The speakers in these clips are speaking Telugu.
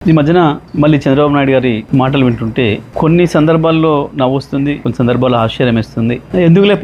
ఈ మధ్యన మళ్ళీ చంద్రబాబు నాయుడు గారి మాటలు వింటుంటే కొన్ని సందర్భాల్లో నవ్వు వస్తుంది, కొన్ని సందర్భాల్లో ఆశ్చర్యం వేస్తుంది. ఎందుకులే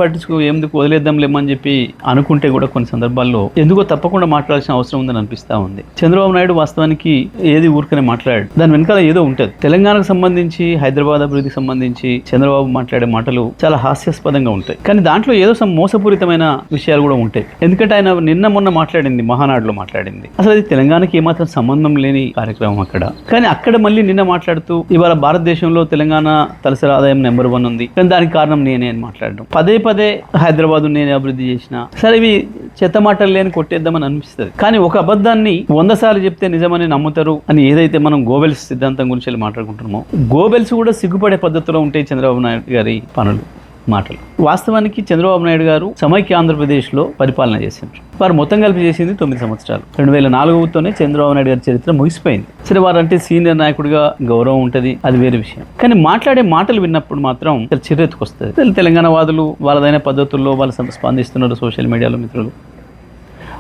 ఎందుకు వదిలేద్దాంలేమని చెప్పి అనుకుంటే కూడా కొన్ని సందర్భాల్లో ఎందుకో తప్పకుండా మాట్లాడాల్సిన అవసరం ఉందని అనిపిస్తా ఉంది. చంద్రబాబు నాయుడు వాస్తవానికి ఏది ఊరికనే మాట్లాడాడు, దాని వెనకాల ఏదో ఉంటుంది. తెలంగాణకు సంబంధించి, హైదరాబాద్ అభివృద్ధికి సంబంధించి చంద్రబాబు మాట్లాడే మాటలు చాలా హాస్యాస్పదంగా ఉంటాయి. కానీ దాంట్లో ఏదో మోసపూరితమైన విషయాలు కూడా ఉంటాయి. ఎందుకంటే ఆయన నిన్న మొన్న మాట్లాడింది, మహానాడులో మాట్లాడింది, అసలు అది తెలంగాణకి ఏమాత్రం సంబంధం లేని కార్యక్రమం అక్కడ. కానీ అక్కడ మళ్ళీ నిన్న మాట్లాడుతూ ఇవాళ భారతదేశంలో తెలంగాణ తలసరి ఆదాయం నెంబర్ 1 ఉంది, కానీ దానికి కారణం నేనే అని మాట్లాడడం, పదే పదే హైదరాబాద్ నేనే అభివృద్ధి చేసిన. సరే, ఇవి చెత్త మాటలు లేని కొట్టేద్దామని అనిపిస్తుంది. కానీ ఒక అబద్ధాన్ని 100 సార్లు చెప్తే నిజమని నమ్ముతారు అని ఏదైతే మనం గోబెల్స్ సిద్ధాంతం గురించి మాట్లాడుకుంటున్నామో, గోబెల్స్ కూడా సిగ్గుపడే పద్ధతిలో ఉంటాయి చంద్రబాబు నాయుడు గారి మాటలు. వాస్తవానికి చంద్రబాబు నాయుడు గారు సమైక్య ఆంధ్రప్రదేశ్లో పరిపాలన చేశారు. వారు మొత్తం కలిపి చేసింది 9 సంవత్సరాలు. 2004తోనే చంద్రబాబు నాయుడు గారి చరిత్ర ముగిసిపోయింది. సరే, వారంటే సీనియర్ నాయకుడిగా గౌరవం ఉంటుంది, అది వేరే విషయం. కానీ మాట్లాడే మాటలు విన్నప్పుడు మాత్రం చిరెత్తుకొస్తుంది. తెలంగాణ వాదులు వాళ్ళదైన పద్ధతుల్లో వాళ్ళు స్పందిస్తున్నారు సోషల్ మీడియాలో. మిత్రులు,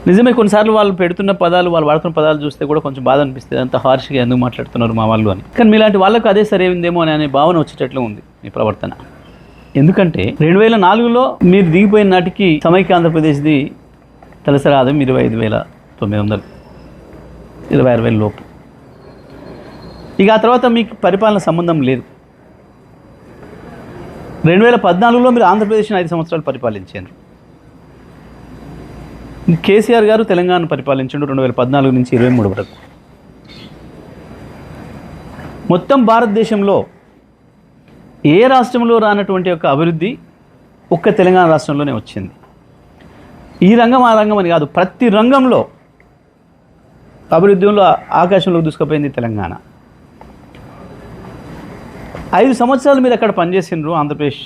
నిజమే, కొన్నిసార్లు వాళ్ళు పెడుతున్న పదాలు, వాళ్ళు వాడుతున్న పదాలు చూస్తే కూడా కొంచెం బాధ అనిపిస్తుంది. అంత హార్ష్గా ఎందుకు మాట్లాడుతున్నారు మా వాళ్ళు అని. కానీ మీలాంటి వాళ్ళకు అదే సరైందేమో అనే భావన వచ్చేటట్లు ఉంది మీ ప్రవర్తన. ఎందుకంటే 2004లో మీరు దిగిపోయిన నాటికి సమైక్య ఆంధ్రప్రదేశ్ది తలసరి ఆదాయం 25,900, 26,000 లోపు. ఇక ఆ తర్వాత మీకు పరిపాలన సంబంధం లేదు. 2014లో మీరు ఆంధ్రప్రదేశ్ని 5 సంవత్సరాలు పరిపాలించారు. కేసీఆర్ గారు తెలంగాణ పరిపాలించాడు 2014 నుంచి 23 వరకు. మొత్తం భారతదేశంలో ఏ రాష్ట్రంలో రానటువంటి యొక్క అభివృద్ధి ఒక్క తెలంగాణ రాష్ట్రంలోనే వచ్చింది. ఈ రంగం ఆ రంగం అని కాదు, ప్రతి రంగంలో అభివృద్ధిలో ఆకాశంలోకి దూసుకుపోయింది తెలంగాణ. 5 సంవత్సరాలు మీరు అక్కడ పనిచేసినారు ఆంధ్రప్రదేశ్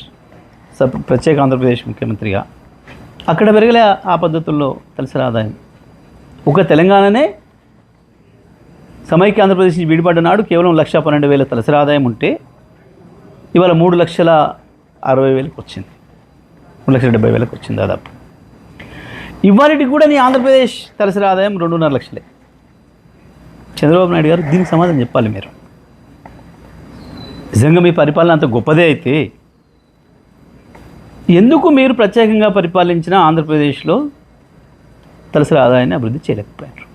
ప్రత్యేక ఆంధ్రప్రదేశ్ ముఖ్యమంత్రిగా. అక్కడ పెరగలే ఆ పద్ధతుల్లో తలసరి ఆదాయం. ఒక తెలంగాణనే సమైక్య ఆంధ్రప్రదేశ్ నుంచి విడిపడ్డ నాడు కేవలం 1,12,000 తలసరి ఆదాయం ఉంటే ఇవాళ 3,60,000 వచ్చింది, 3,70,000 వచ్చింది దాదాపు. ఇవాళకి కూడా నీ ఆంధ్రప్రదేశ్ తలసరి ఆదాయం 2.5 లక్షలే. చంద్రబాబు నాయుడు గారు దీనికి సమాధానం చెప్పాలి. మీరు నిజంగా మీ పరిపాలన అంత గొప్పదే అయితే ఎందుకు మీరు ప్రత్యేకంగా పరిపాలించిన ఆంధ్రప్రదేశ్లో తలసరి ఆదాయాన్ని అభివృద్ధి చేయలేకపోయారు?